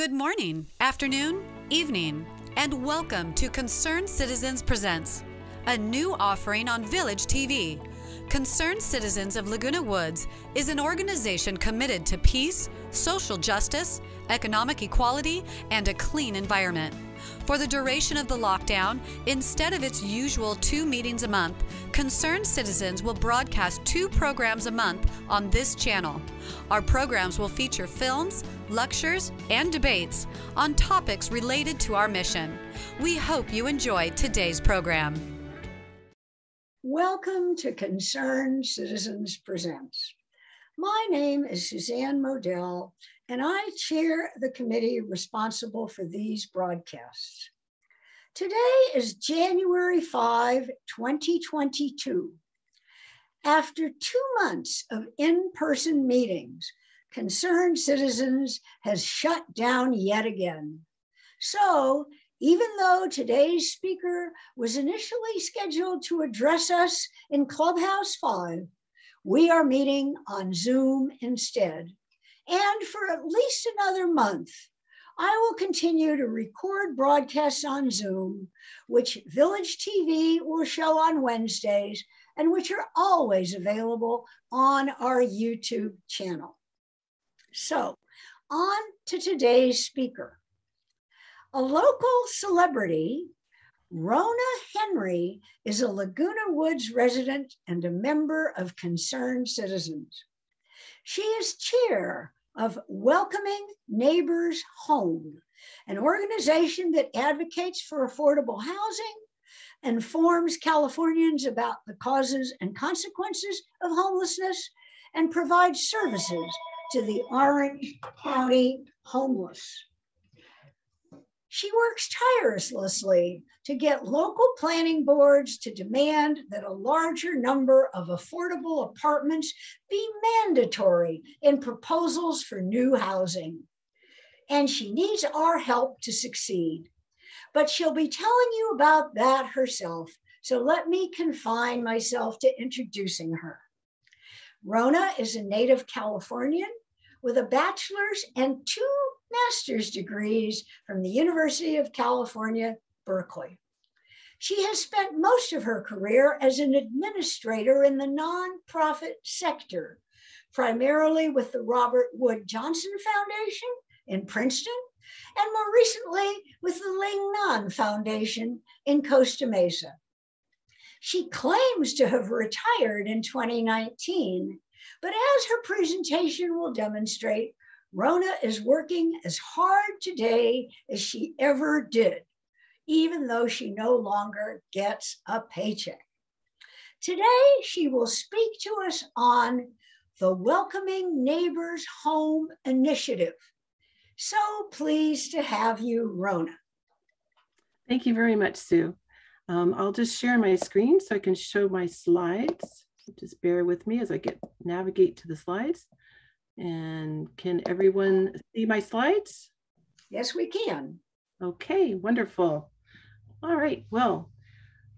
Good morning, afternoon, evening, and welcome to Concerned Citizens Presents, a new offering on Village TV. Concerned Citizens of Laguna Woods is an organization committed to peace, social justice, economic equality, and a clean environment. For the duration of the lockdown, instead of its usual 2 meetings a month, Concerned Citizens will broadcast 2 programs a month on this channel. Our programs will feature films, lectures, and debates on topics related to our mission. We hope you enjoy today's program. Welcome to Concerned Citizens Presents. My name is Suzanne Modell, and I chair the committee responsible for these broadcasts. Today is January 5, 2022. After 2 months of in-person meetings, Concerned Citizens has shut down yet again. So, even though today's speaker was initially scheduled to address us in Clubhouse 5, we are meeting on Zoom instead. And for at least another month, I will continue to record broadcasts on Zoom, which Village TV will show on Wednesdays, and which are always available on our YouTube channel. So, on to today's speaker. A local celebrity, Rona Henry, is a Laguna Woods resident and a member of Concerned Citizens. She is chair of Welcoming Neighbors Home, an organization that advocates for affordable housing, informs Californians about the causes and consequences of homelessness, and provides services to the Orange County homeless. She works tirelessly to get local planning boards to demand that a larger number of affordable apartments be mandatory in proposals for new housing. And she needs our help to succeed. But she'll be telling you about that herself, so let me confine myself to introducing her. Rona is a native Californian with a bachelor's and 2 master's degrees from the University of California, Berkeley. She has spent most of her career as an administrator in the nonprofit sector, primarily with the Robert Wood Johnson Foundation in Princeton, and more recently with the Ling Foundation in Costa Mesa. She claims to have retired in 2019, but as her presentation will demonstrate, Rona is working as hard today as she ever did, even though she no longer gets a paycheck. Today, she will speak to us on the Welcoming Neighbors Home initiative. So pleased to have you, Rona. Thank you very much, Sue. I'll just share my screen so I can show my slides. Just bear with me as I navigate to the slides. And can everyone see my slides? Yes, we can. Okay, wonderful. All right, well,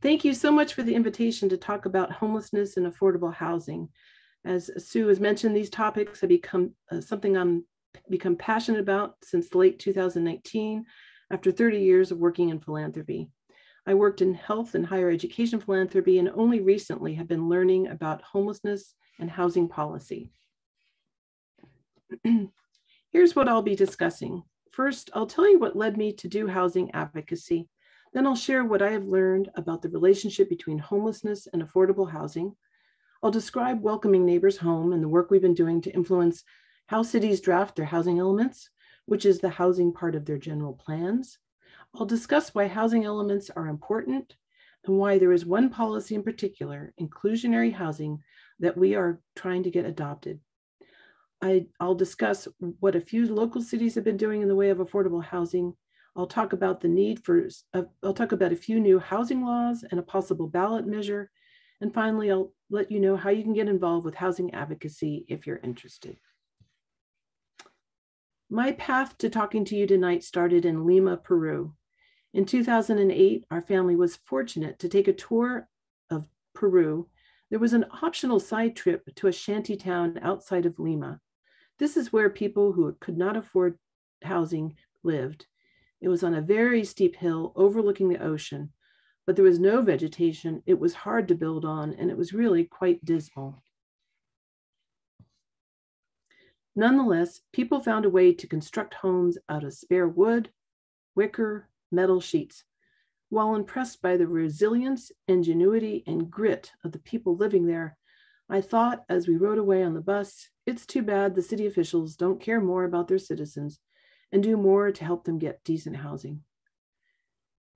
thank you so much for the invitation to talk about homelessness and affordable housing. As Sue has mentioned, these topics have become something I'm become passionate about since late 2019, after 30 years of working in philanthropy. I worked in health and higher education philanthropy and only recently have been learning about homelessness and housing policy. Here's what I'll be discussing. First, I'll tell you what led me to do housing advocacy. Then I'll share what I have learned about the relationship between homelessness and affordable housing. I'll describe Welcoming Neighbors Home and the work we've been doing to influence how cities draft their housing elements, which is the housing part of their general plans. I'll discuss why housing elements are important and why there is one policy in particular, inclusionary housing, that we are trying to get adopted. I'll discuss what a few local cities have been doing in the way of affordable housing. I'll talk about the need for, I'll talk about a few new housing laws and a possible ballot measure. And finally, I'll let you know how you can get involved with housing advocacy if you're interested. My path to talking to you tonight started in Lima, Peru. In 2008, our family was fortunate to take a tour of Peru. There was an optional side trip to a shanty town outside of Lima. This is where people who could not afford housing lived. It was on a very steep hill overlooking the ocean, but there was no vegetation. It was hard to build on, and it was really quite dismal. Nonetheless, people found a way to construct homes out of spare wood, wicker, metal sheets. While impressed by the resilience, ingenuity, and grit of the people living there, I thought as we rode away on the bus, it's too bad the city officials don't care more about their citizens and do more to help them get decent housing.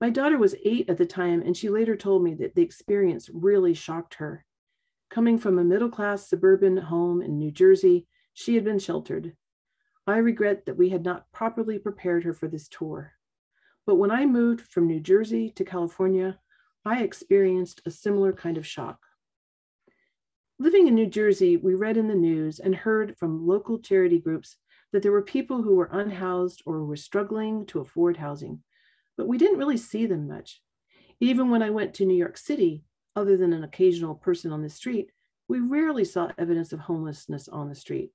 My daughter was 8 at the time, and she later told me that the experience really shocked her. Coming from a middle-class suburban home in New Jersey, she had been sheltered. I regret that we had not properly prepared her for this tour. But when I moved from New Jersey to California, I experienced a similar kind of shock. Living in New Jersey, we read in the news and heard from local charity groups that there were people who were unhoused or were struggling to afford housing, but we didn't really see them much. Even when I went to New York City, other than an occasional person on the street, we rarely saw evidence of homelessness on the street.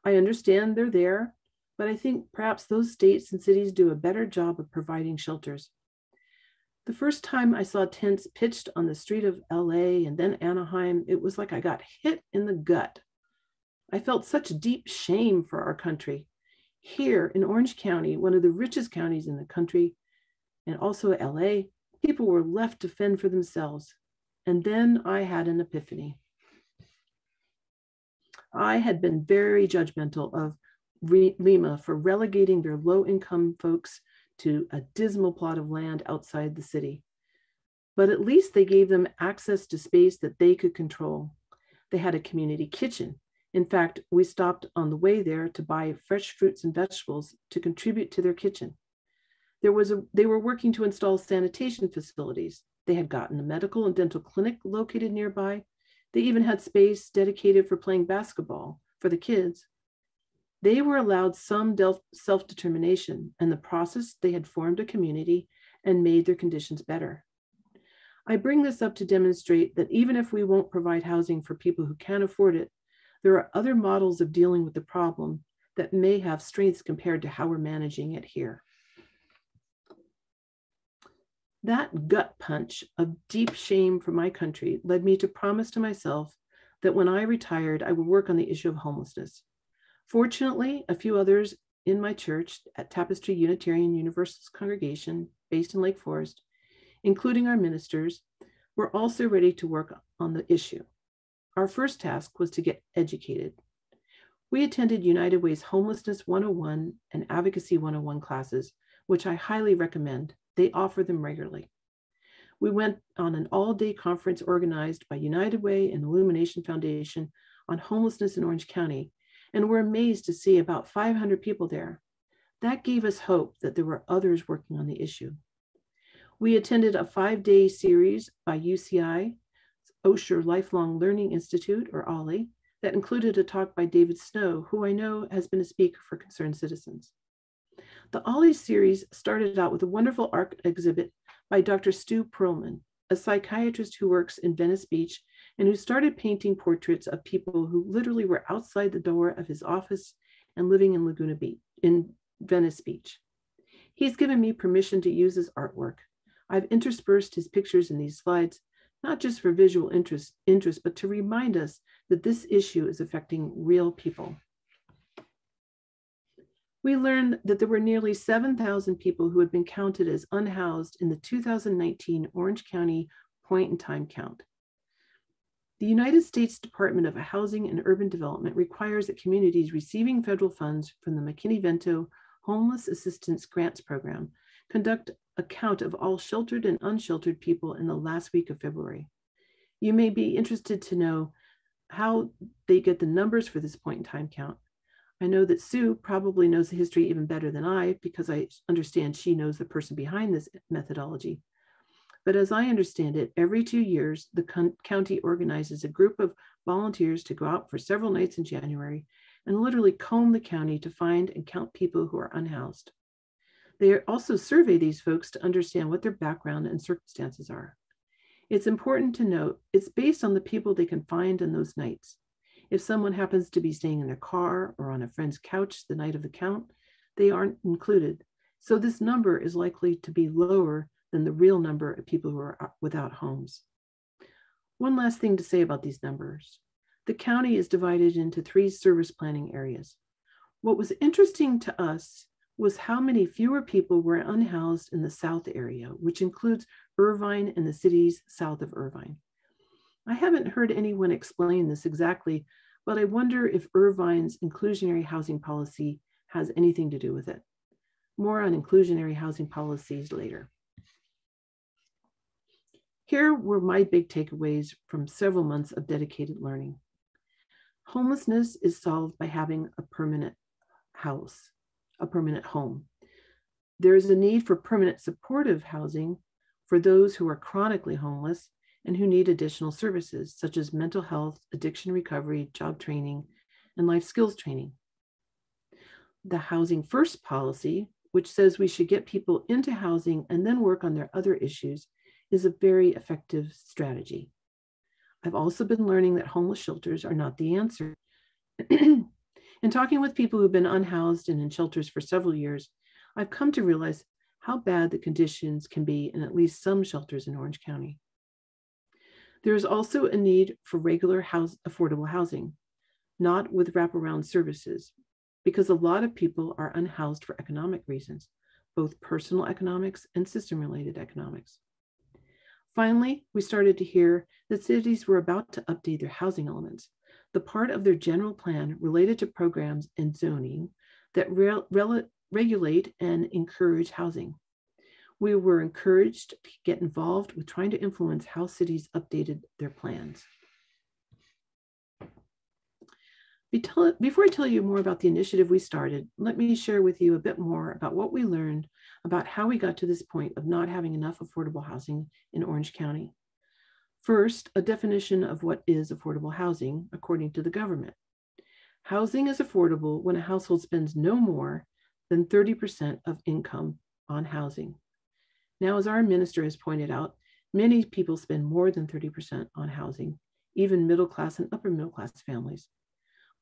I understand they're there, but I think perhaps those states and cities do a better job of providing shelters. The first time I saw tents pitched on the street of LA and then Anaheim, it was like I got hit in the gut. I felt such deep shame for our country. Here in Orange County, one of the richest counties in the country, and also LA, people were left to fend for themselves. And then I had an epiphany. I had been very judgmental of Lima for relegating their low-income folks to a dismal plot of land outside the city. But at least they gave them access to space that they could control. They had a community kitchen. In fact, we stopped on the way there to buy fresh fruits and vegetables to contribute to their kitchen. They were working to install sanitation facilities. They had gotten a medical and dental clinic located nearby. They even had space dedicated for playing basketball for the kids. They were allowed some self-determination, and in the process, they had formed a community and made their conditions better. I bring this up to demonstrate that even if we won't provide housing for people who can't afford it, there are other models of dealing with the problem that may have strengths compared to how we're managing it here. That gut punch of deep shame for my country led me to promise to myself that when I retired, I would work on the issue of homelessness. Fortunately, a few others in my church at Tapestry Unitarian Universalist congregation based in Lake Forest, including our ministers, were also ready to work on the issue. Our first task was to get educated. We attended United Way's Homelessness 101 and Advocacy 101 classes, which I highly recommend. They offer them regularly. We went on an all-day conference organized by United Way and Illumination Foundation on homelessness in Orange County, and were amazed to see about 500 people there. That gave us hope that there were others working on the issue. We attended a 5-day series by UCI, Osher Lifelong Learning Institute, or OLLI, that included a talk by David Snow, who I know has been a speaker for Concerned Citizens. The OLLI series started out with a wonderful art exhibit by Dr. Stu Perlman, a psychiatrist who works in Venice Beach and who started painting portraits of people who literally were outside the door of his office and living in Laguna Beach, in Venice Beach. He's given me permission to use his artwork. I've interspersed his pictures in these slides, not just for visual interest, but to remind us that this issue is affecting real people. We learned that there were nearly 7,000 people who had been counted as unhoused in the 2019 Orange County point-in-time count. The United States Department of Housing and Urban Development requires that communities receiving federal funds from the McKinney-Vento Homeless Assistance Grants Program conduct a count of all sheltered and unsheltered people in the last week of February. You may be interested to know how they get the numbers for this point-in-time count. I know that Sue probably knows the history even better than I, because I understand she knows the person behind this methodology. But as I understand it, every 2 years, the county organizes a group of volunteers to go out for several nights in January and literally comb the county to find and count people who are unhoused. They also survey these folks to understand what their background and circumstances are. It's important to note it's based on the people they can find on those nights. If someone happens to be staying in their car or on a friend's couch the night of the count, They aren't included. So this number is likely to be lower than the real number of people who are without homes. One last thing to say about these numbers. The county is divided into 3 service planning areas. What was interesting to us was how many fewer people were unhoused in the South area, which includes Irvine and the cities south of Irvine. I haven't heard anyone explain this exactly, but I wonder if Irvine's inclusionary housing policy has anything to do with it. More on inclusionary housing policies later. Here were my big takeaways from several months of dedicated learning. Homelessness is solved by having a permanent house, a permanent home. There is a need for permanent supportive housing for those who are chronically homeless and who need additional services such as mental health, addiction recovery, job training, and life skills training. The Housing First policy, which says we should get people into housing and then work on their other issues, is a very effective strategy. I've also been learning that homeless shelters are not the answer. In talking with people who've been unhoused and in shelters for several years, I've come to realize how bad the conditions can be in at least some shelters in Orange County. There is also a need for regular affordable housing, not with wraparound services, because a lot of people are unhoused for economic reasons, both personal economics and system-related economics. Finally, we started to hear that cities were about to update their housing elements, the part of their general plan related to programs and zoning that regulate and encourage housing. We were encouraged to get involved with trying to influence how cities updated their plans. Before I tell you more about the initiative we started, let me share with you a bit more about what we learned about how we got to this point of not having enough affordable housing in Orange County. First, a definition of what is affordable housing according to the government. Housing is affordable when a household spends no more than 30% of income on housing. Now, as our minister has pointed out, many people spend more than 30% on housing, even middle class and upper middle class families.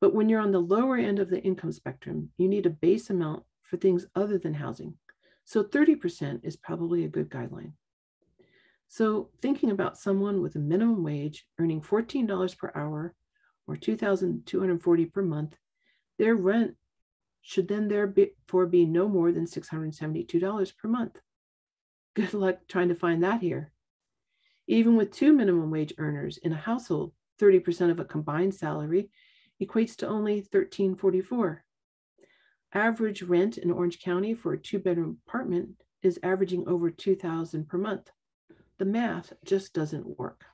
But when you're on the lower end of the income spectrum, you need a base amount for things other than housing. So 30% is probably a good guideline. So thinking about someone with a minimum wage earning $14 per hour or $2,240 per month, their rent should then therefore be no more than $672 per month. Good luck trying to find that here. Even with 2 minimum wage earners in a household, 30% of a combined salary equates to only $1,344. Average rent in Orange County for a 2-bedroom apartment is averaging over $2,000 per month. The math just doesn't work.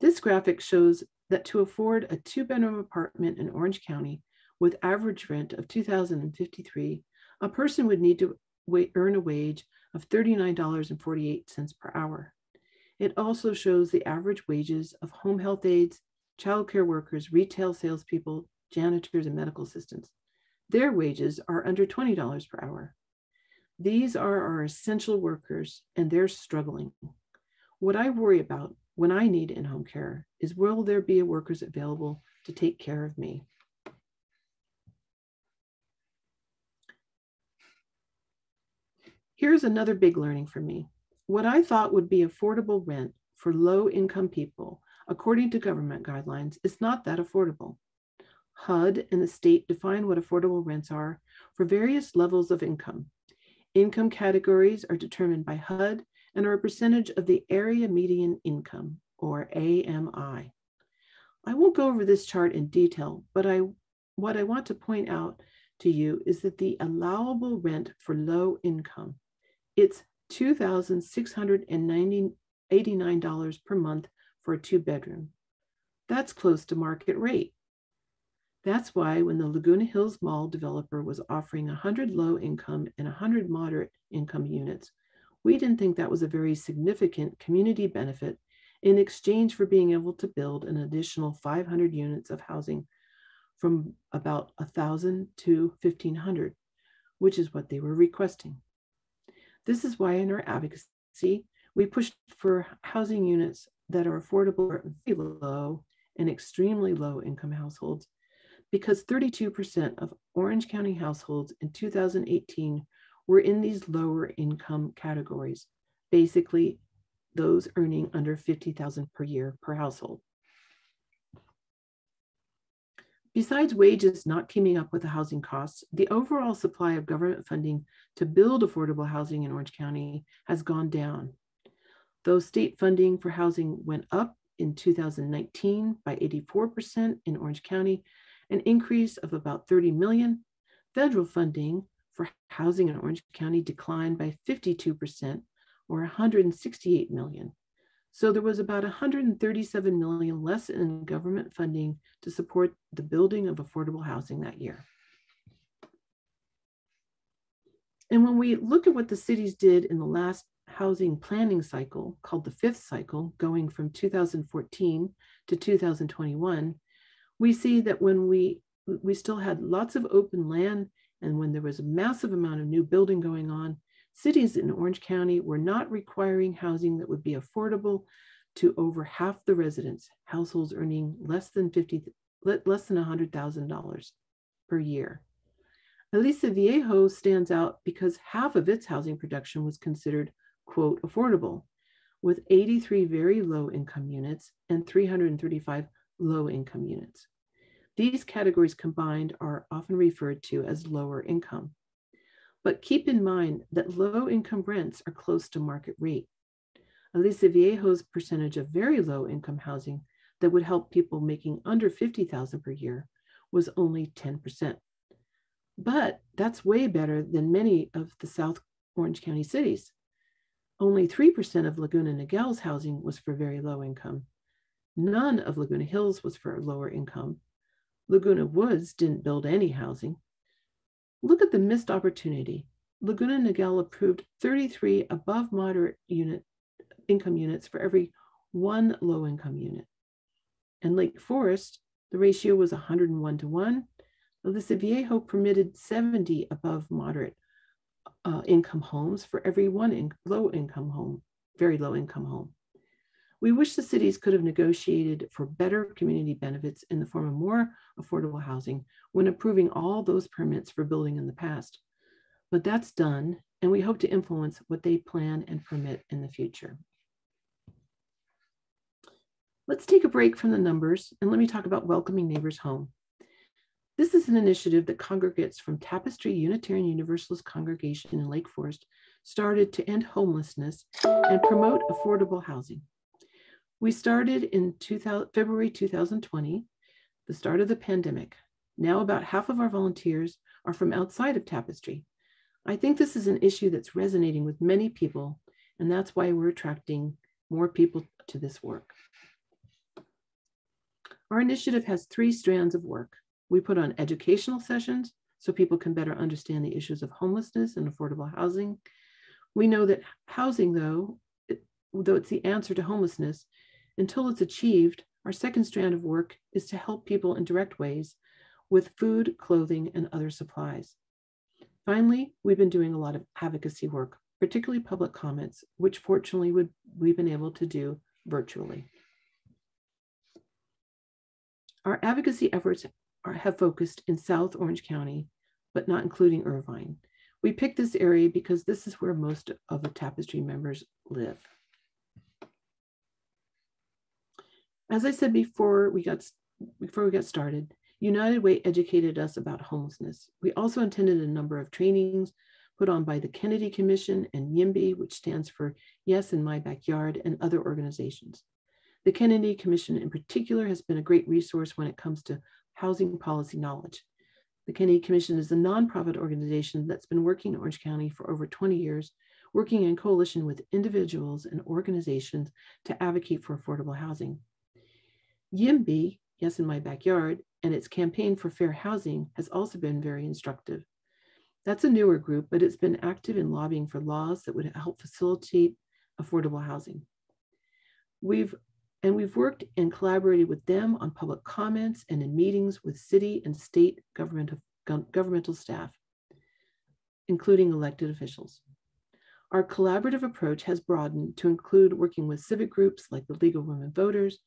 This graphic shows that to afford a 2-bedroom apartment in Orange County with average rent of $2,053, a person would need to earn a wage of $39.48 per hour. It also shows the average wages of home health aides, childcare workers, retail salespeople, janitors, and medical assistants. Their wages are under $20 per hour. These are our essential workers, and they're struggling. What I worry about when I need in-home care is, will there be workers available to take care of me? Here's another big learning for me. What I thought would be affordable rent for low-income people, according to government guidelines, is not that affordable. HUD and the state define what affordable rents are for various levels of income. Income categories are determined by HUD and are a percentage of the area median income, or AMI. I won't go over this chart in detail, but what I want to point out to you is that the allowable rent for low income, it's $2,689 per month for a 2-bedroom. That's close to market rate. That's why when the Laguna Hills Mall developer was offering 100 low income and 100 moderate income units, we didn't think that was a very significant community benefit in exchange for being able to build an additional 500 units of housing from about 1,000 to 1,500, which is what they were requesting. This is why in our advocacy, we pushed for housing units that are affordable for very low and extremely low income households, because 32% of Orange County households in 2018 were in these lower income categories, basically those earning under $50,000 per year per household. Besides wages not keeping up with the housing costs, the overall supply of government funding to build affordable housing in Orange County has gone down. Though state funding for housing went up in 2019 by 84% in Orange County, an increase of about 30 million, federal funding for housing in Orange County declined by 52%, or 168 million. So there was about 137 million less in government funding to support the building of affordable housing that year. And when we look at what the cities did in the last housing planning cycle, called the fifth cycle, going from 2014 to 2021, we see that when we still had lots of open land and when there was a massive amount of new building going on, cities in Orange County were not requiring housing that would be affordable to over half the residents, households earning less than $100,000 per year. Aliso Viejo stands out because half of its housing production was considered, quote, affordable, with 83 very low income units and 335 low income units. These categories combined are often referred to as lower income. But keep in mind that low income rents are close to market rate. Aliso Viejo's percentage of very low income housing that would help people making under $50,000 per year was only 10%. But that's way better than many of the South Orange County cities. Only 3% of Laguna Niguel's housing was for very low income. None of Laguna Hills was for lower income. Laguna Woods didn't build any housing. Look at the missed opportunity. Laguna Niguel approved 33 above moderate income units for every one low income unit. And Lake Forest, the ratio was 101 to 1. Aliso Viejo permitted 70 above moderate income homes for every one low income home, very low income home. We wish the cities could have negotiated for better community benefits in the form of more affordable housing when approving all those permits for building in the past. But that's done, and we hope to influence what they plan and permit in the future. Let's take a break from the numbers and let me talk about welcoming neighbors home. This is an initiative that congregates from Tapestry Unitarian Universalist Congregation in Lake Forest started to end homelessness and promote affordable housing. We started in February 2020, the start of the pandemic. Now about half of our volunteers are from outside of Tapestry. I think this is an issue that's resonating with many people, and that's why we're attracting more people to this work. Our initiative has 3 strands of work. We put on educational sessions so people can better understand the issues of homelessness and affordable housing. We know that housing, though it's the answer to homelessness, until it's achieved, our second strand of work is to help people in direct ways with food, clothing, and other supplies. Finally, we've been doing a lot of advocacy work, particularly public comments, which fortunately we've been able to do virtually. Our advocacy efforts have focused in South Orange County, but not including Irvine. We picked this area because this is where most of the Tapestry members live. As I said before we got started, United Way educated us about homelessness. We also attended a number of trainings put on by the Kennedy Commission and YIMBY, which stands for Yes in My Backyard, and other organizations. The Kennedy Commission in particular has been a great resource when it comes to housing policy knowledge. The Kennedy Commission is a nonprofit organization that's been working in Orange County for over 20 years, working in coalition with individuals and organizations to advocate for affordable housing. YIMBY, Yes in My Backyard, and its campaign for fair housing has also been very instructive. That's a newer group, but it's been active in lobbying for laws that would help facilitate affordable housing. We've worked and collaborated with them on public comments and in meetings with city and state governmental staff, including elected officials. Our collaborative approach has broadened to include working with civic groups like the League of Women Voters,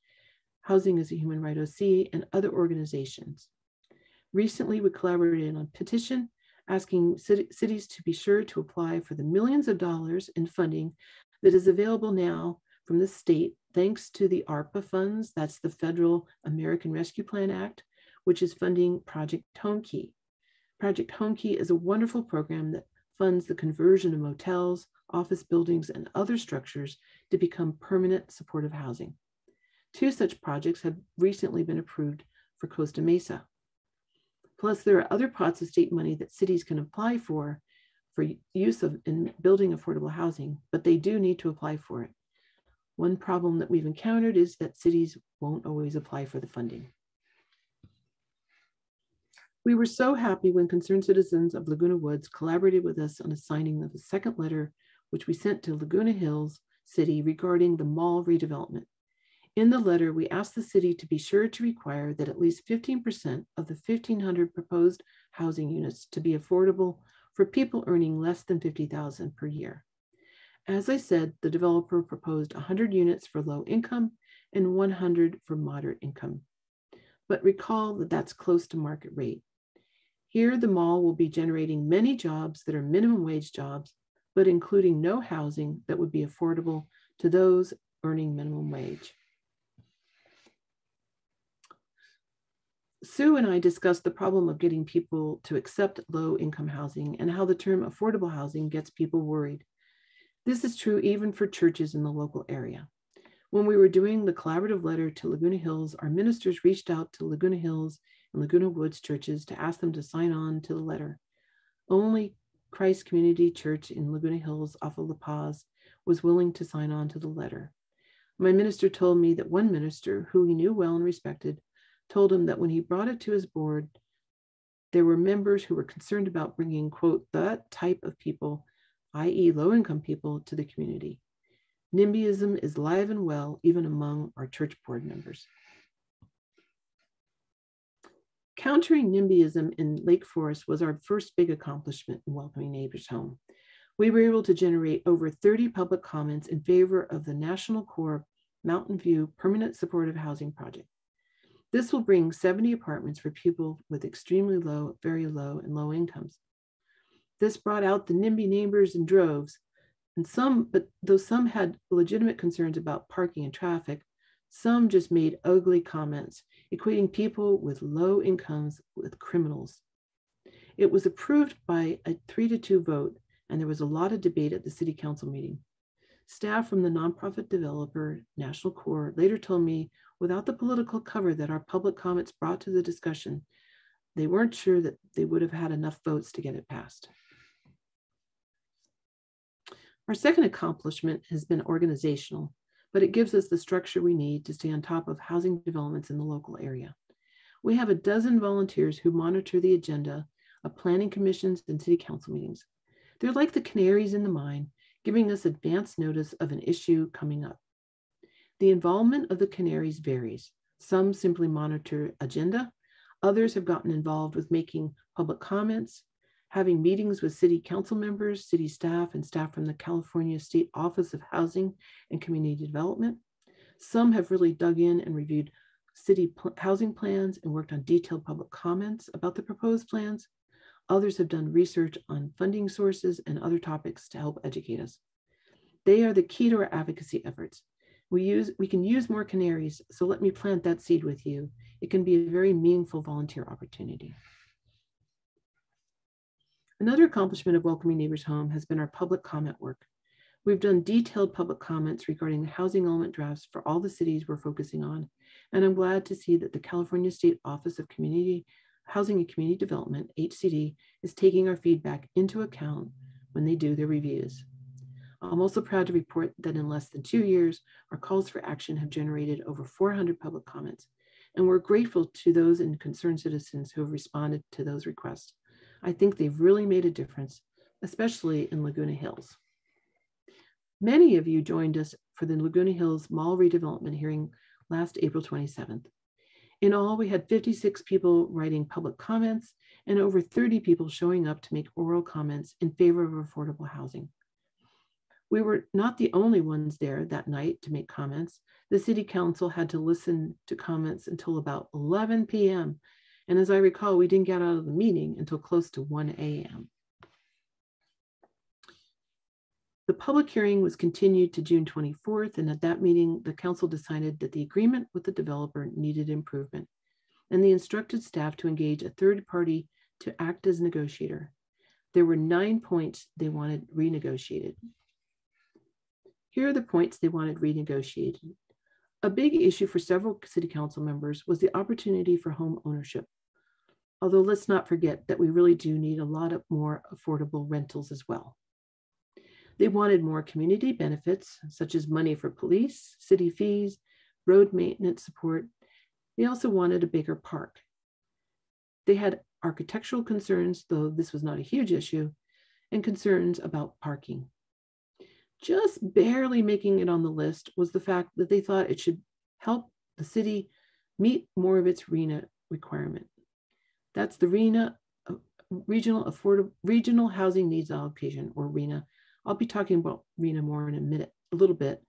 Housing is a Human Right OC, and other organizations. Recently, we collaborated on a petition asking cities to be sure to apply for the millions of dollars in funding that is available now from the state, thanks to the ARPA funds, that's the Federal American Rescue Plan Act, which is funding Project Homekey. Project Homekey is a wonderful program that funds the conversion of motels, office buildings, and other structures to become permanent supportive housing. 2 such projects have recently been approved for Costa Mesa. Plus, there are other pots of state money that cities can apply for use of in building affordable housing, but they do need to apply for it. One problem that we've encountered is that cities won't always apply for the funding. We were so happy when concerned citizens of Laguna Woods collaborated with us on a signing of a second letter, which we sent to Laguna Hills City regarding the mall redevelopment. In the letter, we asked the city to be sure to require that at least 15% of the 1,500 proposed housing units to be affordable for people earning less than $50,000 per year. As I said, the developer proposed 100 units for low income and 100 for moderate income. But recall that that's close to market rate. Here, the mall will be generating many jobs that are minimum wage jobs, but including no housing that would be affordable to those earning minimum wage. Sue and I discussed the problem of getting people to accept low-income housing and how the term affordable housing gets people worried. This is true even for churches in the local area. When we were doing the collaborative letter to Laguna Hills, our ministers reached out to Laguna Hills and Laguna Woods churches to ask them to sign on to the letter. Only Christ Community Church in Laguna Hills off of La Paz was willing to sign on to the letter. My minister told me that one minister, who he knew well and respected, told him that when he brought it to his board, there were members who were concerned about bringing, quote, that type of people, i.e. low-income people, to the community. NIMBYism is live and well, even among our church board members. Countering NIMBYism in Lake Forest was our first big accomplishment in welcoming neighbors home. We were able to generate over 30 public comments in favor of the National Corps Mountain View Permanent Supportive Housing Project. This will bring 70 apartments for people with extremely low, very low, and low incomes. This brought out the NIMBY neighbors in droves, but though some had legitimate concerns about parking and traffic, some just made ugly comments, equating people with low incomes with criminals. It was approved by a 3-2 vote, and there was a lot of debate at the city council meeting. Staff from the nonprofit developer, National Corps, later told me, without the political cover that our public comments brought to the discussion, they weren't sure that they would have had enough votes to get it passed. Our second accomplishment has been organizational, but it gives us the structure we need to stay on top of housing developments in the local area. We have a dozen volunteers who monitor the agenda of planning commissions and city council meetings. They're like the canaries in the mine, giving us advance notice of an issue coming up. The involvement of the canaries varies. Some simply monitor agenda. Others have gotten involved with making public comments, having meetings with city council members, city staff, and staff from the California State Office of Housing and Community Development. Some have really dug in and reviewed city housing plans and worked on detailed public comments about the proposed plans. Others have done research on funding sources and other topics to help educate us. They are the key to our advocacy efforts. We can use more canaries, so let me plant that seed with you. It can be a very meaningful volunteer opportunity. Another accomplishment of welcoming neighbors home has been our public comment work. We've done detailed public comments regarding the housing element drafts for all the cities we're focusing on, and I'm glad to see that the California State Office of Housing and Community Development, HCD, is taking our feedback into account when they do their reviews. I'm also proud to report that in less than 2 years, our calls for action have generated over 400 public comments, and we're grateful to those and concerned citizens who have responded to those requests. I think they've really made a difference, especially in Laguna Hills. Many of you joined us for the Laguna Hills Mall redevelopment hearing last April 27th. In all, we had 56 people writing public comments and over 30 people showing up to make oral comments in favor of affordable housing. We were not the only ones there that night to make comments. The city council had to listen to comments until about 11 p.m. And as I recall, we didn't get out of the meeting until close to 1 a.m. The public hearing was continued to June 24th, and at that meeting, the council decided that the agreement with the developer needed improvement, and they instructed staff to engage a third party to act as negotiator. There were 9 points they wanted renegotiated. Here are the points they wanted renegotiated. A big issue for several city council members was the opportunity for home ownership. Although let's not forget that we really do need a lot of more affordable rentals as well. They wanted more community benefits, such as money for police, city fees, road maintenance support. They also wanted a bigger park. They had architectural concerns, though this was not a huge issue, and concerns about parking. Just barely making it on the list was the fact that they thought it should help the city meet more of its RHNA requirement. That's the RHNA, Regional Housing Needs Allocation, or RHNA. I'll be talking about RHNA more in a little bit,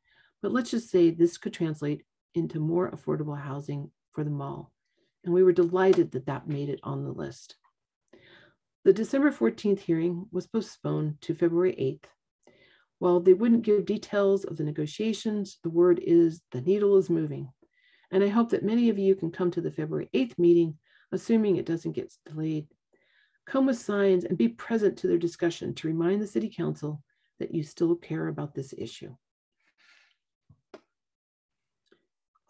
but let's just say this could translate into more affordable housing for the mall. And we were delighted that that made it on the list. The December 14th hearing was postponed to February 8th. While they wouldn't give details of the negotiations, the word is the needle is moving. And I hope that many of you can come to the February 8th meeting, assuming it doesn't get delayed. Come with signs and be present to their discussion to remind the City Council that you still care about this issue.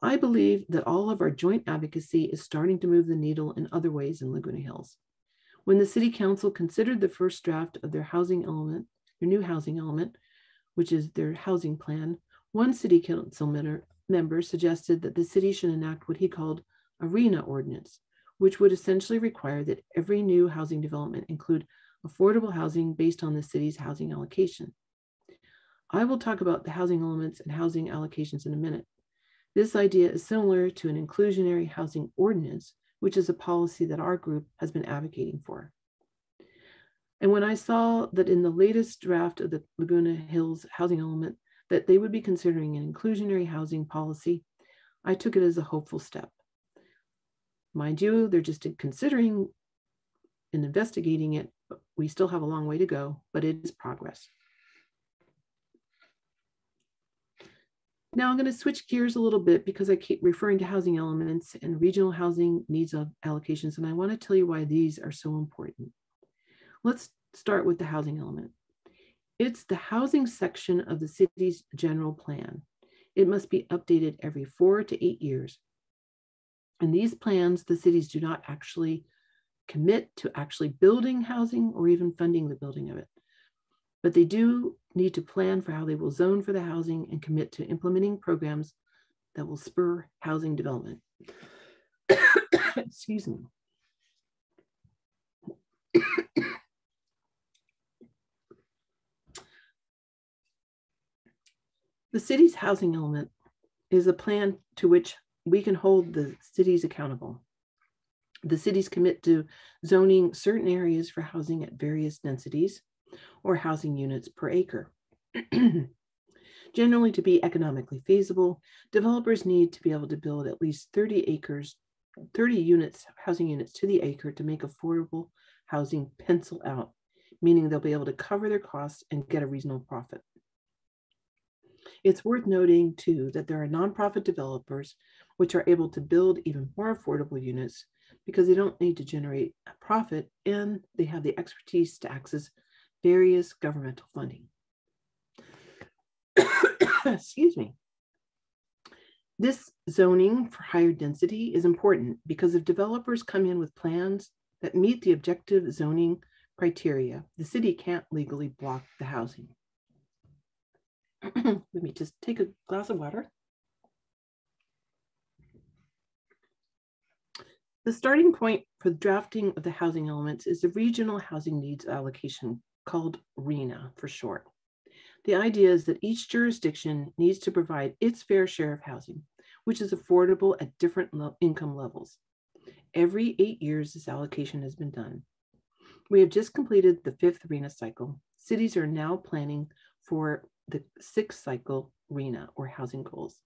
I believe that all of our joint advocacy is starting to move the needle in other ways in Laguna Hills. When the City Council considered the first draft of their housing element, their new housing element, which is their housing plan, one City Council member suggested that the city should enact what he called a RHNA ordinance, which would essentially require that every new housing development include affordable housing based on the city's housing allocation. I will talk about the housing elements and housing allocations in a minute. This idea is similar to an inclusionary housing ordinance, which is a policy that our group has been advocating for. And when I saw that in the latest draft of the Laguna Hills housing element that they would be considering an inclusionary housing policy, I took it as a hopeful step. Mind you, they're just considering and investigating it. But we still have a long way to go, but it is progress. Now I'm going to switch gears a little bit because I keep referring to housing elements and regional housing needs allocations, and I want to tell you why these are so important. Let's start with the housing element. It's the housing section of the city's general plan. It must be updated every 4 to 8 years. In these plans, the cities do not actually commit to actually building housing or even funding the building of it. But they do need to plan for how they will zone for the housing and commit to implementing programs that will spur housing development. Excuse me. The city's housing element is a plan to which we can hold the cities accountable. The cities commit to zoning certain areas for housing at various densities or housing units per acre. Generally, to be economically feasible, developers need to be able to build at least 30 units, housing units to the acre to make affordable housing pencil out, meaning they'll be able to cover their costs and get a reasonable profit. It's worth noting too that there are nonprofit developers which are able to build even more affordable units because they don't need to generate a profit and they have the expertise to access various governmental funding. Excuse me. This zoning for higher density is important because if developers come in with plans that meet the objective zoning criteria, the city can't legally block the housing. Let me just take a glass of water. The starting point for the drafting of the housing elements is the Regional Housing Needs Allocation, called RHNA for short. The idea is that each jurisdiction needs to provide its fair share of housing, which is affordable at different income levels. Every 8 years, this allocation has been done. We have just completed the 5th RHNA cycle. Cities are now planning for the 6th cycle RHNA, or housing goals.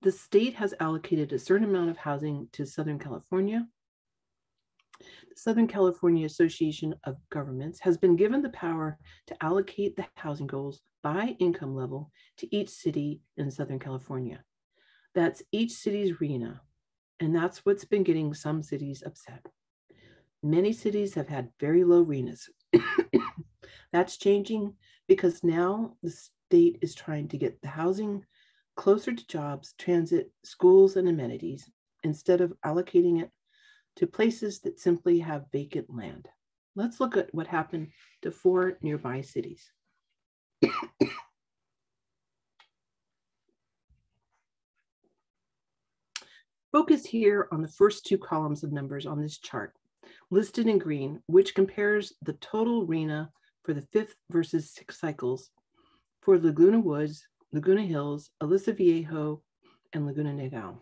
The state has allocated a certain amount of housing to Southern California, The Southern California Association of Governments has been given the power to allocate the housing goals by income level to each city in Southern California. That's each city's RENA, and that's what's been getting some cities upset. Many cities have had very low RENAs. That's changing because now the state is trying to get the housing closer to jobs, transit, schools, and amenities instead of allocating it to places that simply have vacant land. Let's look at what happened to 4 nearby cities. Focus here on the first 2 columns of numbers on this chart, listed in green, which compares the total RENA for the 5th versus 6th cycles for Laguna Woods, Laguna Hills, Aliso Viejo, and Laguna Niguel.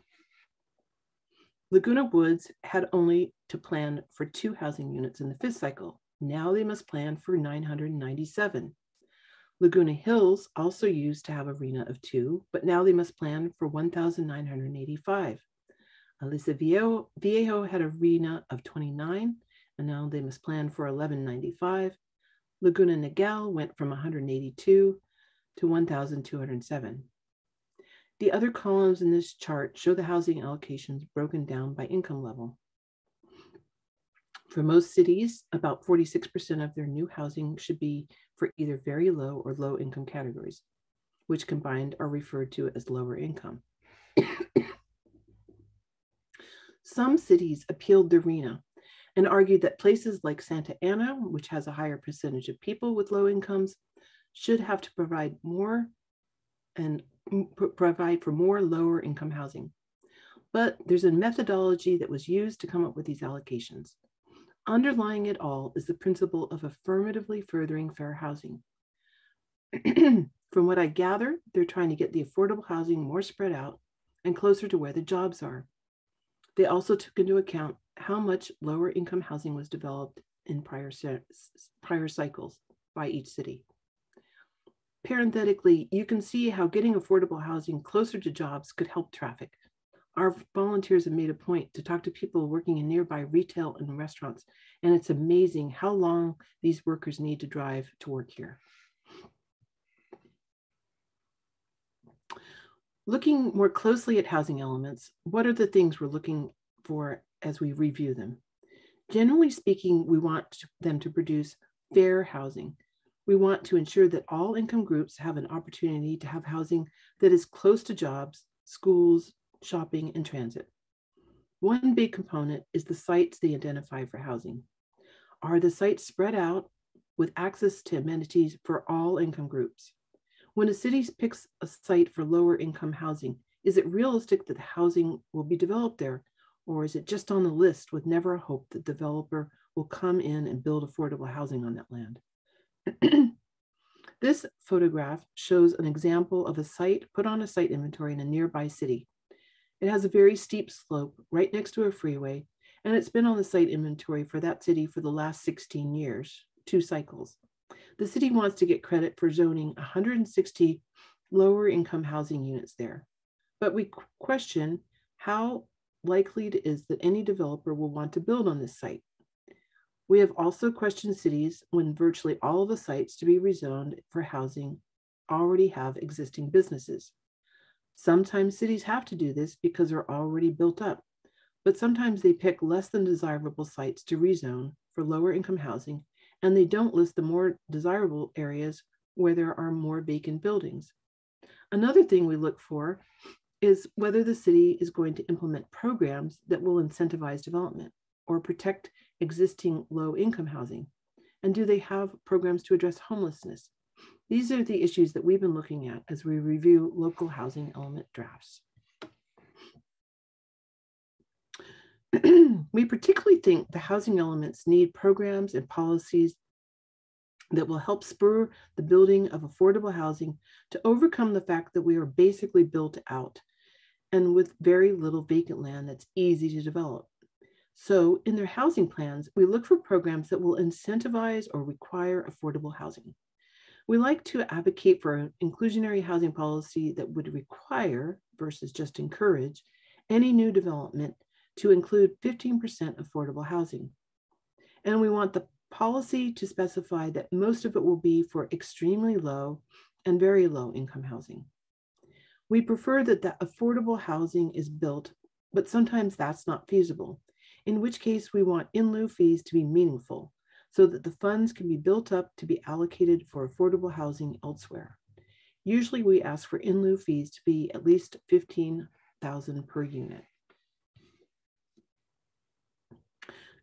Laguna Woods had only to plan for 2 housing units in the 5th cycle. Now they must plan for 997. Laguna Hills also used to have a RENA of 2, but now they must plan for 1,985. Aliso Viejo had a RENA of 29, and now they must plan for 1,195. Laguna Niguel went from 182 to 1,207. The other columns in this chart show the housing allocations broken down by income level. For most cities, about 46% of their new housing should be for either very low or low income categories, which combined are referred to as lower income. Some cities appealed the RENA and argued that places like Santa Ana, which has a higher percentage of people with low incomes, should have to provide more and provide for more lower income housing. But there's a methodology that was used to come up with these allocations. Underlying it all is the principle of affirmatively furthering fair housing. From what I gather, they're trying to get the affordable housing more spread out and closer to where the jobs are. They also took into account how much lower income housing was developed in prior cycles by each city. Parenthetically, you can see how getting affordable housing closer to jobs could help traffic. Our volunteers have made a point to talk to people working in nearby retail and restaurants, and it's amazing how long these workers need to drive to work here. Looking more closely at housing elements, what are the things we're looking for as we review them? Generally speaking, we want them to produce fair housing. We want to ensure that all income groups have an opportunity to have housing that is close to jobs, schools, shopping, and transit. One big component is the sites they identify for housing. Are the sites spread out with access to amenities for all income groups? When a city picks a site for lower income housing, is it realistic that the housing will be developed there? Or is it just on the list with never a hope that the developer will come in and build affordable housing on that land? This photograph shows an example of a site put on a site inventory in a nearby city. It has a very steep slope right next to a freeway, and it's been on the site inventory for that city for the last 16 years, 2 cycles. The city wants to get credit for zoning 160 lower income housing units there. But we question how likely it is that any developer will want to build on this site. We have also questioned cities when virtually all of the sites to be rezoned for housing already have existing businesses. Sometimes cities have to do this because they're already built up, but sometimes they pick less than desirable sites to rezone for lower income housing, and they don't list the more desirable areas where there are more vacant buildings. Another thing we look for is whether the city is going to implement programs that will incentivize development or protect existing low income housing. And do they have programs to address homelessness? These are the issues that we've been looking at as we review local housing element drafts. We particularly think the housing elements need programs and policies that will help spur the building of affordable housing to overcome the fact that we are basically built out and with very little vacant land that's easy to develop. So in their housing plans, we look for programs that will incentivize or require affordable housing. We like to advocate for an inclusionary housing policy that would require, versus just encourage, any new development to include 15% affordable housing. And we want the policy to specify that most of it will be for extremely low and very low income housing. We prefer that the affordable housing is built, but sometimes that's not feasible, in which case we want in lieu fees to be meaningful so that the funds can be built up to be allocated for affordable housing elsewhere. Usually we ask for in lieu fees to be at least $15,000 per unit.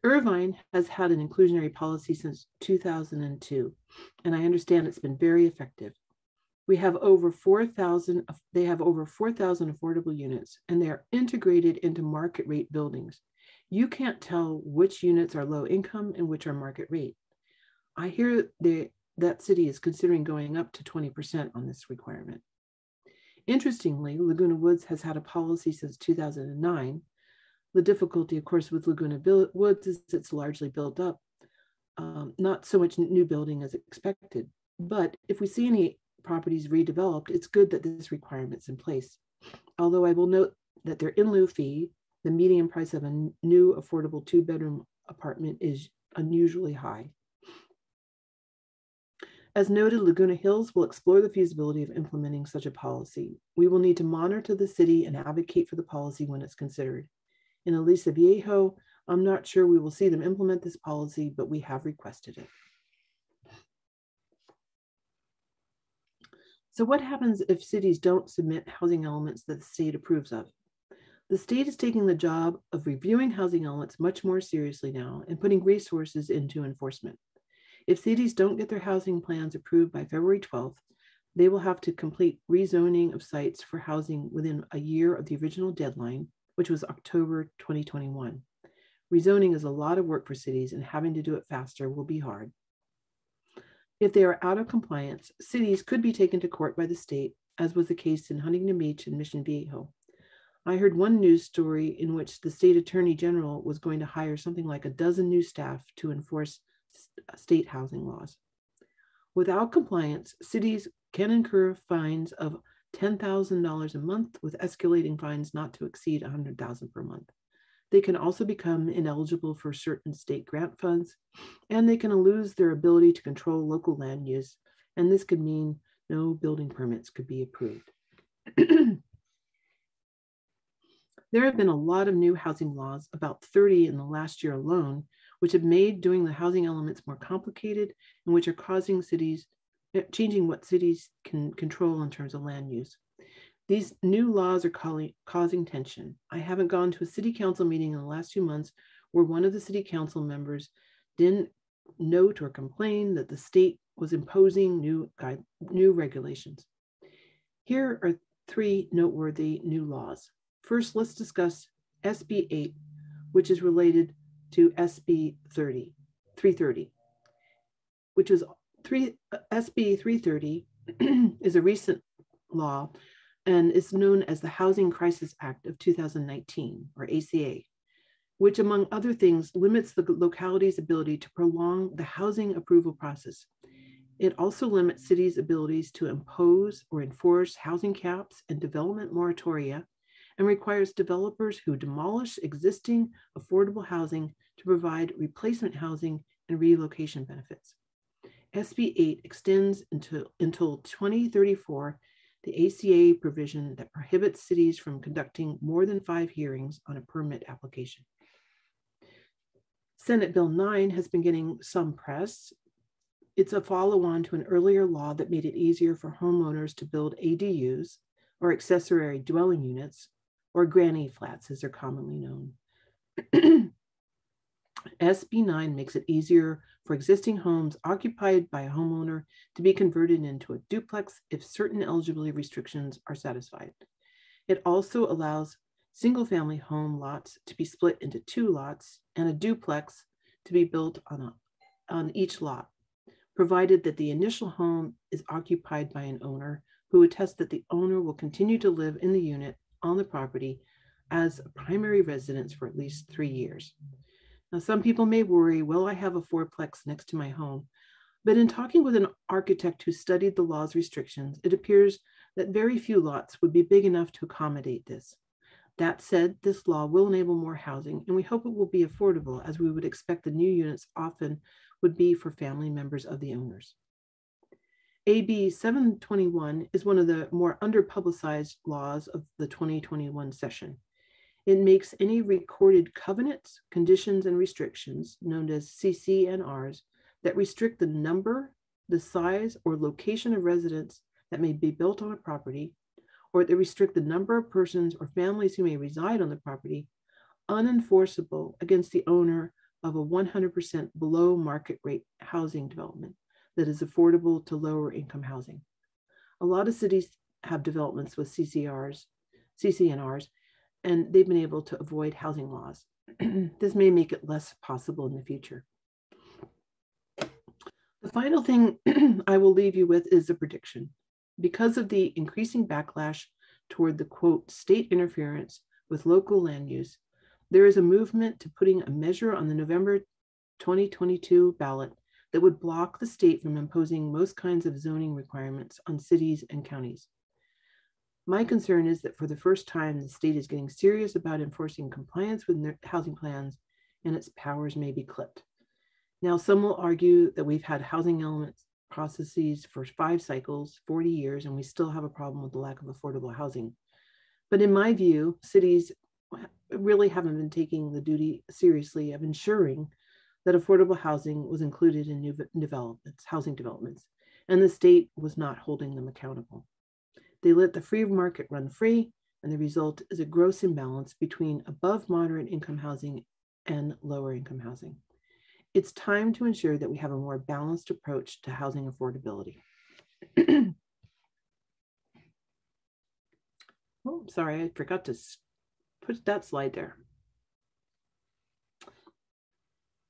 Irvine has had an inclusionary policy since 2002, and I understand it's been very effective. They have over 4,000 affordable units, and they are integrated into market rate buildings. You can't tell which units are low income and which are market rate. I hear that city is considering going up to 20% on this requirement. Interestingly, Laguna Woods has had a policy since 2009. The difficulty, of course, with Laguna Woods is it's largely built up, not so much new building as expected. But if we see any properties redeveloped, it's good that this requirement's in place. Although I will note that their in lieu fee, the median price of a new affordable 2-bedroom apartment, is unusually high. As noted, Laguna Hills will explore the feasibility of implementing such a policy. We will need to monitor the city and advocate for the policy when it's considered. In Aliso Viejo, I'm not sure we will see them implement this policy, but we have requested it. So what happens if cities don't submit housing elements that the state approves of? The state is taking the job of reviewing housing elements much more seriously now and putting resources into enforcement. If cities don't get their housing plans approved by February 12th, they will have to complete rezoning of sites for housing within a year of the original deadline, which was October 2021. Rezoning is a lot of work for cities, and having to do it faster will be hard. If they are out of compliance, cities could be taken to court by the state, as was the case in Huntington Beach and Mission Viejo. I heard one news story in which the state attorney general was going to hire something like a dozen new staff to enforce state housing laws. Without compliance, cities can incur fines of $10,000 a month, with escalating fines not to exceed $100,000 per month. They can also become ineligible for certain state grant funds, and they can lose their ability to control local land use, and this could mean no building permits could be approved. There have been a lot of new housing laws, about 30 in the last year alone, which have made doing the housing elements more complicated and which are changing what cities can control in terms of land use. These new laws are causing tension. I haven't gone to a city council meeting in the last 2 months where one of the city council members didn't note or complain that the state was imposing new regulations. Here are 3 noteworthy new laws. First, let's discuss SB 8, which is related to SB 330, which is SB 330 is a recent law and is known as the Housing Crisis Act of 2019, or ACA, which among other things limits the locality's ability to prolong the housing approval process. It also limits cities' abilities to impose or enforce housing caps and development moratoria, and requires developers who demolish existing affordable housing to provide replacement housing and relocation benefits. SB 8 extends until 2034 the ACA provision that prohibits cities from conducting more than 5 hearings on a permit application. Senate Bill 9 has been getting some press. It's a follow-on to an earlier law that made it easier for homeowners to build ADUs, or accessory dwelling units, or granny flats as they're commonly known. SB 9 makes it easier for existing homes occupied by a homeowner to be converted into a duplex if certain eligibility restrictions are satisfied. It also allows single-family home lots to be split into 2 lots and a duplex to be built on each lot, provided that the initial home is occupied by an owner who attests that the owner will continue to live in the unit on the property as a primary residence for at least 3 years. Now, some people may worry, well, I have a 4-plex next to my home. But in talking with an architect who studied the law's restrictions, it appears that very few lots would be big enough to accommodate this. That said, this law will enable more housing, and we hope it will be affordable, as we would expect the new units often would be for family members of the owners. AB 721 is one of the more under-publicized laws of the 2021 session. It makes any recorded covenants, conditions, and restrictions, known as CC&Rs, that restrict the number, the size, or location of residents that may be built on a property, or that restrict the number of persons or families who may reside on the property, unenforceable against the owner of a 100% below market rate housing development that is affordable to lower income housing. A lot of cities have developments with CC&Rs, and they've been able to avoid housing laws. This may make it less possible in the future. The final thing I will leave you with is a prediction. Because of the increasing backlash toward the, quote, state interference with local land use, there is a movement to putting a measure on the November 2022 ballot that would block the state from imposing most kinds of zoning requirements on cities and counties. My concern is that for the first time, the state is getting serious about enforcing compliance with their housing plans, and its powers may be clipped. Now, some will argue that we've had housing elements processes for 5 cycles, 40 years, and we still have a problem with the lack of affordable housing. But in my view, cities really haven't been taking the duty seriously of ensuring that affordable housing was included in new developments, housing developments, and the state was not holding them accountable. They let the free market run free, and the result is a gross imbalance between above moderate income housing and lower income housing. It's time to ensure that we have a more balanced approach to housing affordability. Oh, sorry, I forgot to put that slide there.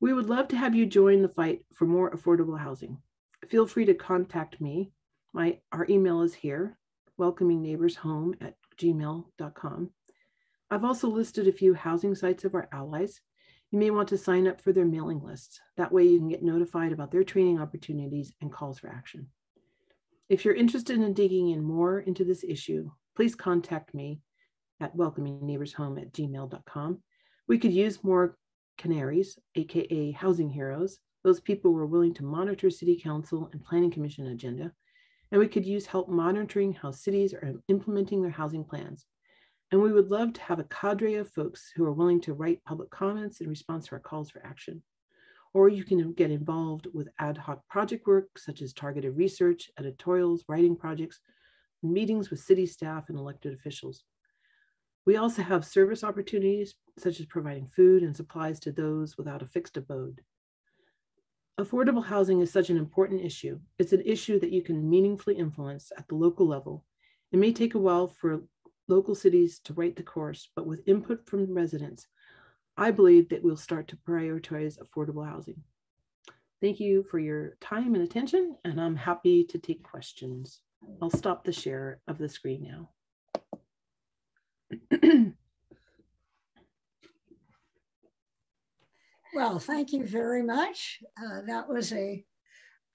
We would love to have you join the fight for more affordable housing. Feel free to contact me. Our email is here, welcomingneighborshome@gmail.com. I've also listed a few housing sites of our allies. You may want to sign up for their mailing lists. That way you can get notified about their training opportunities and calls for action. If you're interested in digging in more into this issue, please contact me at welcomingneighborshome@gmail.com. We could use more canaries, AKA housing heroes, those people who are willing to monitor City Council and Planning Commission agenda. And we could use help monitoring how cities are implementing their housing plans. And we would love to have a cadre of folks who are willing to write public comments in response to our calls for action. Or you can get involved with ad hoc project work, such as targeted research, editorials, writing projects, meetings with city staff and elected officials. We also have service opportunities, such as providing food and supplies to those without a fixed abode. Affordable housing is such an important issue. It's an issue that you can meaningfully influence at the local level. It may take a while for local cities to write the course, but with input from residents, I believe that we'll start to prioritize affordable housing. Thank you for your time and attention, and I'm happy to take questions. I'll stop the share of the screen now. Well, thank you very much. That was a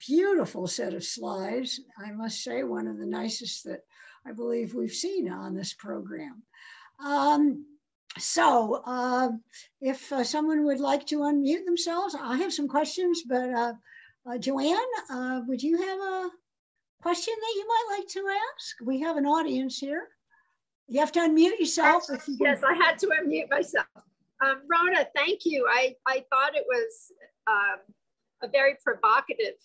beautiful set of slides. I must say, one of the nicest that I believe we've seen on this program. If someone would like to unmute themselves, I have some questions, but Joanne, would you have a question that you might like to ask? We have an audience here. You have to unmute yourself. Yes, I had to unmute myself. Rona, thank you. I thought it was a very provocative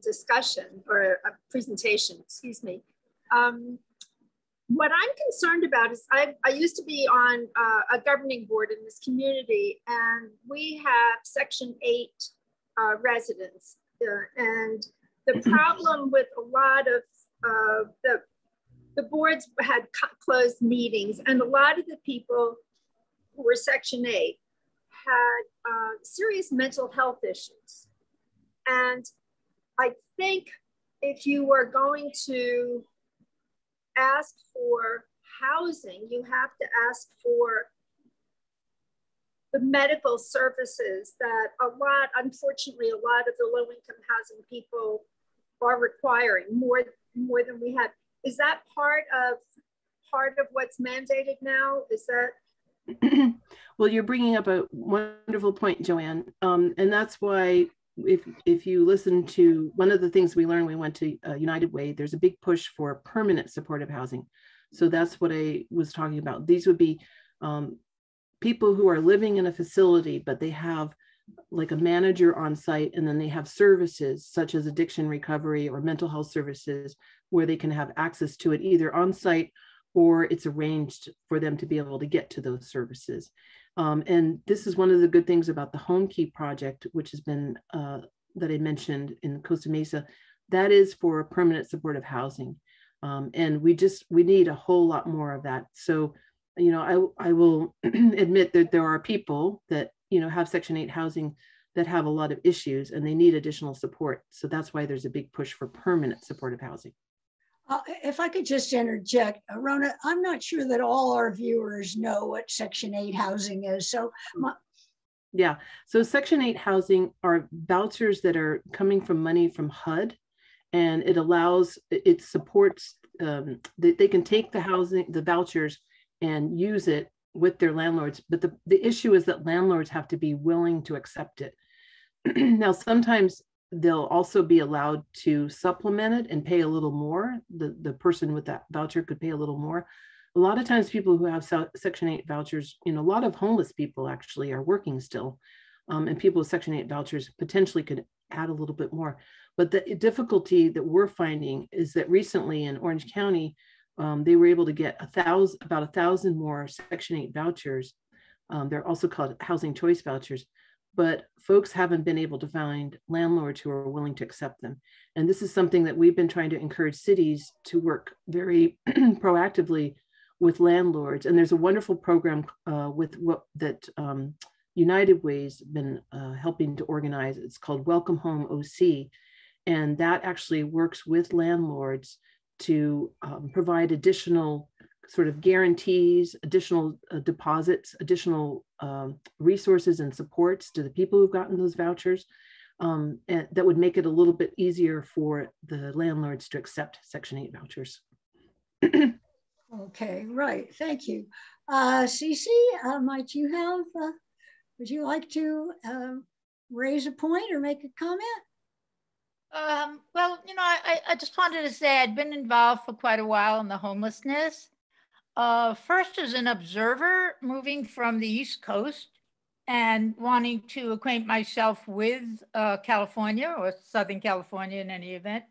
discussion or a presentation, excuse me. What I'm concerned about is I used to be on a governing board in this community, and we have Section 8 residents. And the problem with a lot of the boards had closed meetings, and a lot of the people who were Section 8 had serious mental health issues. And I think if you were going to ask for housing, you have to ask for the medical services that unfortunately, a lot of the low-income housing people are requiring more than we have. Is that part of part of what's mandated now? Is that? Well, you're bringing up a wonderful point, Joanne. And that's why if you listen to one of the things we learned, we went to United Way, there's a big push for permanent supportive housing. So that's what I was talking about. These would be people who are living in a facility, but they have like a manager on site, and then they have services such as addiction recovery or mental health services where they can have access to it either on site or it's arranged for them to be able to get to those services. And this is one of the good things about the Home Key project, which has been, that I mentioned in Costa Mesa, that is for permanent supportive housing. And we need a whole lot more of that. So, you know, I will admit that there are people that, you know, have Section 8 housing that have a lot of issues and they need additional support. So that's why there's a big push for permanent supportive housing. If I could just interject, Rona, I'm not sure that all our viewers know what Section 8 housing is. So, yeah, so Section 8 housing are vouchers that are coming from money from HUD, and it supports, they can take the vouchers and use it with their landlords. But the issue is that landlords have to be willing to accept it. Now, sometimes they'll also be allowed to supplement it and pay a little more. The person with that voucher could pay a little more. A lot of times people who have Section 8 vouchers, you know, a lot of homeless people actually are working still. And people with Section 8 vouchers potentially could add a little bit more. But the difficulty that we're finding is that recently in Orange County, they were able to get about 1,000 more Section 8 vouchers. They're also called housing choice vouchers. But folks haven't been able to find landlords who are willing to accept them. And this is something that we've been trying to encourage cities to work very proactively with landlords. And there's a wonderful program that United Way's been helping to organize. It's called Welcome Home OC. And that actually works with landlords to provide additional sort of guarantees, additional deposits, additional resources and supports to the people who've gotten those vouchers, and that would make it a little bit easier for the landlords to accept Section 8 vouchers. Okay, right, thank you. Cece, would you like to raise a point or make a comment? Well, you know, I just wanted to say I'd been involved for quite a while in the homelessness. First as an observer moving from the East Coast and wanting to acquaint myself with California or Southern California in any event,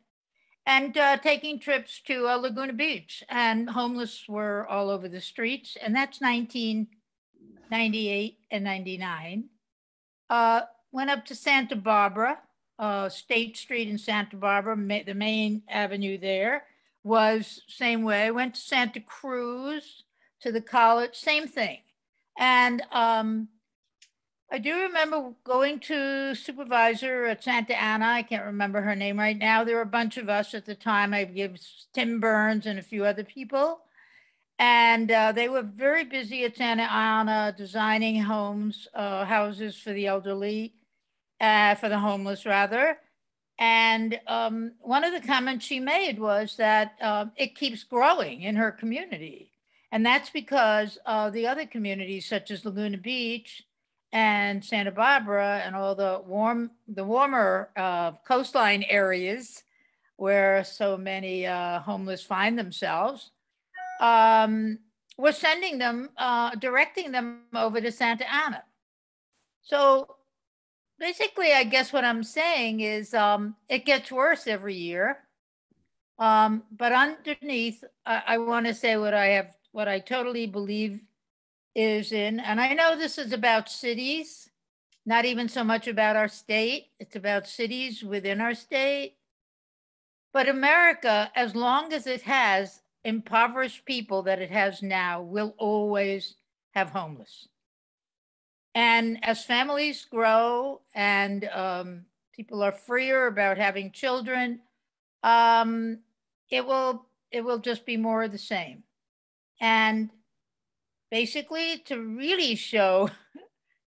and taking trips to Laguna Beach, and homeless were all over the streets. And that's 1998 and 99. Went up to Santa Barbara, State Street in Santa Barbara, the main avenue there. Was same way. Went to Santa Cruz, to the college, same thing. And I do remember going to supervisor at Santa Ana. I can't remember her name right now. There were a bunch of us at the time. I gave Tim Burns and a few other people. And they were very busy at Santa Ana designing houses for the elderly, for the homeless rather. And one of the comments she made was that it keeps growing in her community. And that's because the other communities such as Laguna Beach and Santa Barbara and all the warmer coastline areas where so many homeless find themselves, were sending them, directing them over to Santa Ana. So basically, I guess what I'm saying is it gets worse every year. But underneath, I want to say what I totally believe is in, and I know this is about cities, not even so much about our state. It's about cities within our state. But America, as long as it has impoverished people that it has now, will always have homeless. And as families grow and people are freer about having children, it will just be more of the same. And basically, to really show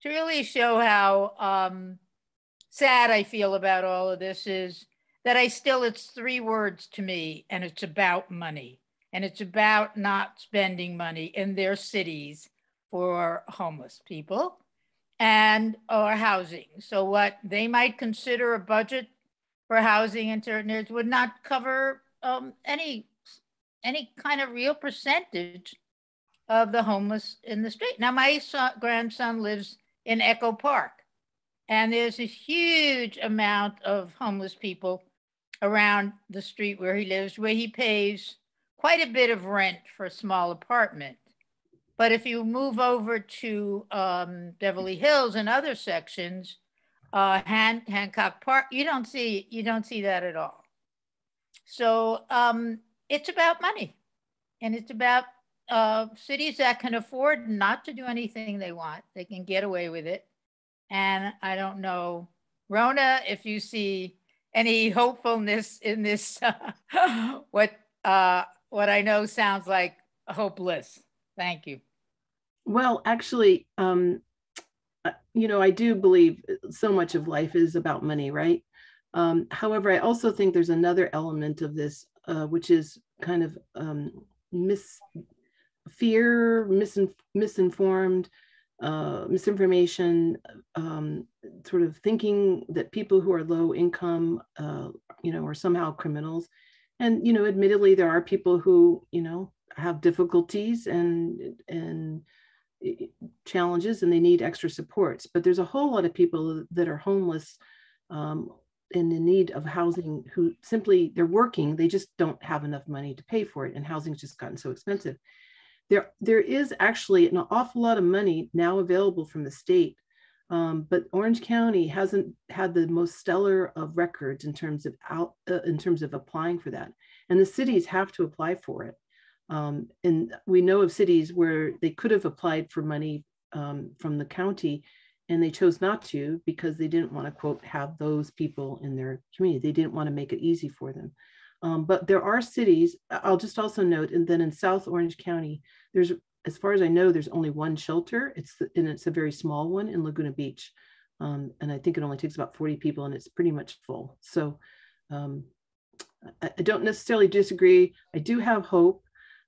how sad I feel about all of this is that it's 3 words to me, and it's about money. and it's about not spending money in their cities for homeless people and or housing. So what they might consider a budget for housing in certain areas would not cover any kind of real percentage of the homeless in the street. Now, my grandson lives in Echo Park, and there's a huge amount of homeless people around the street where he lives, where he pays quite a bit of rent for a small apartment. But if you move over to Beverly Hills and other sections, Hancock Park, you don't see that at all. So it's about money, and it's about cities that can afford not to do anything they want. They can get away with it. And I don't know, Rona, if you see any hopefulness in this, what I know sounds like hopeless. Thank you. Well, actually, I do believe so much of life is about money, right? However, I also think there's another element of this, which is kind of misinformed, misinformation, sort of thinking that people who are low income, are somehow criminals. And, admittedly, there are people who, have difficulties and challenges, and they need extra supports. But there's a whole lot of people that are homeless and in need of housing who simply, they're working, they just don't have enough money to pay for it. And housing's just gotten so expensive. There is actually an awful lot of money now available from the state, but Orange County hasn't had the most stellar of records in terms of applying for that. And the cities have to apply for it. And we know of cities where they could have applied for money from the county, and they chose not to because they didn't want to, quote, have those people in their community. They didn't want to make it easy for them. But there are cities, I'll just also note, and then in South Orange County, there's, as far as I know, there's only one shelter. It's a very small one in Laguna Beach. And I think it only takes about 40 people, and it's pretty much full. So I don't necessarily disagree. I do have hope.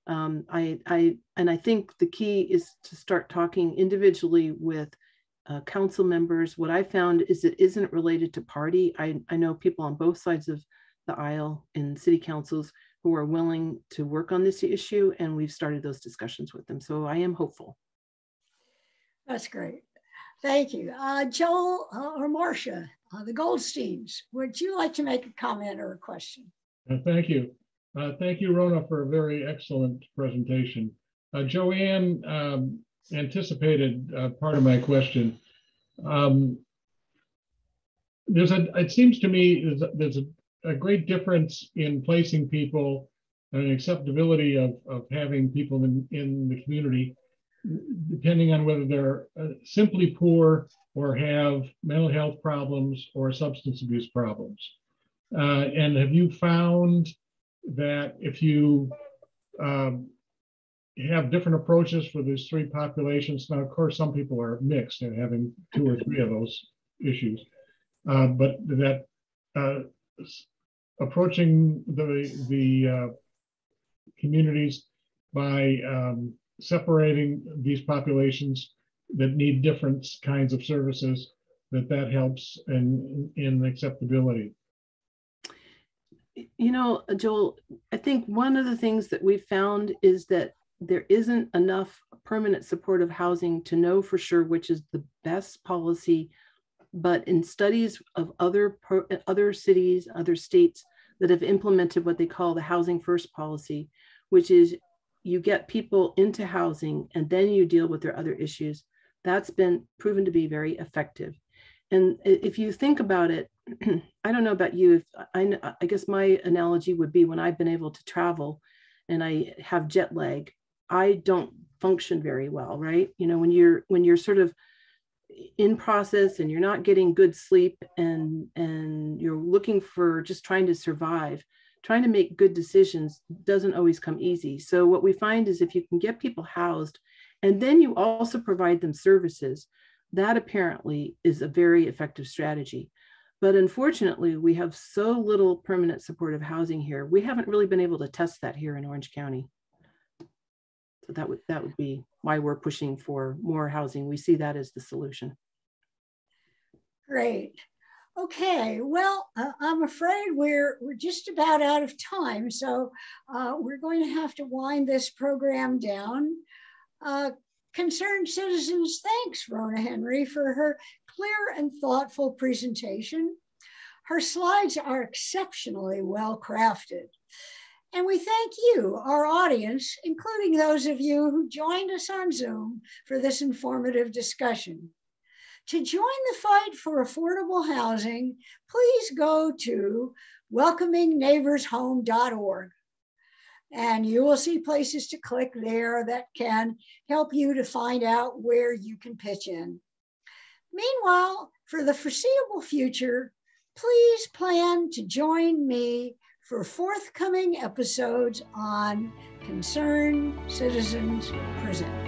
I think the key is to start talking individually with council members. What I found is it isn't related to party. I know people on both sides of the aisle in city councils who are willing to work on this issue, and we've started those discussions with them. So I am hopeful. That's great. Thank you. Joel or Marcia, the Goldsteins, would you like to make a comment or a question? Thank you. Thank you, Rona, for a very excellent presentation. Joanne anticipated part of my question. It seems to me there's a great difference in placing people and acceptability of having people in the community, depending on whether they're simply poor or have mental health problems or substance abuse problems. And have you found that if you have different approaches for these three populations, now of course some people are mixed and having 2 or 3 of those issues, but that approaching the communities by separating these populations that need different kinds of services, that helps in acceptability. Joel, I think one of the things that we've found is that there isn't enough permanent supportive housing to know for sure which is the best policy. But in studies of other cities, other states that have implemented what they call the housing first policy, which is you get people into housing and then you deal with their other issues, that's been proven to be very effective. And if you think about it, I don't know about you, I guess my analogy would be when I've been able to travel and I have jet lag, I don't function very well, right? When you're sort of in process and you're not getting good sleep and you're looking for just trying to survive, trying to make good decisions doesn't always come easy. So what we find is if you can get people housed and then you also provide them services, that apparently is a very effective strategy. But unfortunately, we have so little permanent supportive housing here. We haven't really been able to test that here in Orange County. So that would be why we're pushing for more housing. We see that as the solution. Great. Okay, well, I'm afraid we're just about out of time, so we're going to have to wind this program down. Concerned citizens, thanks, Rona Henry, for her clear and thoughtful presentation. Her slides are exceptionally well crafted. And we thank you, our audience, including those of you who joined us on Zoom for this informative discussion. To join the fight for affordable housing, please go to welcomingneighborshome.org. And you will see places to click there that can help you to find out where you can pitch in. Meanwhile, for the foreseeable future, please plan to join me for forthcoming episodes on Concerned Citizens Present.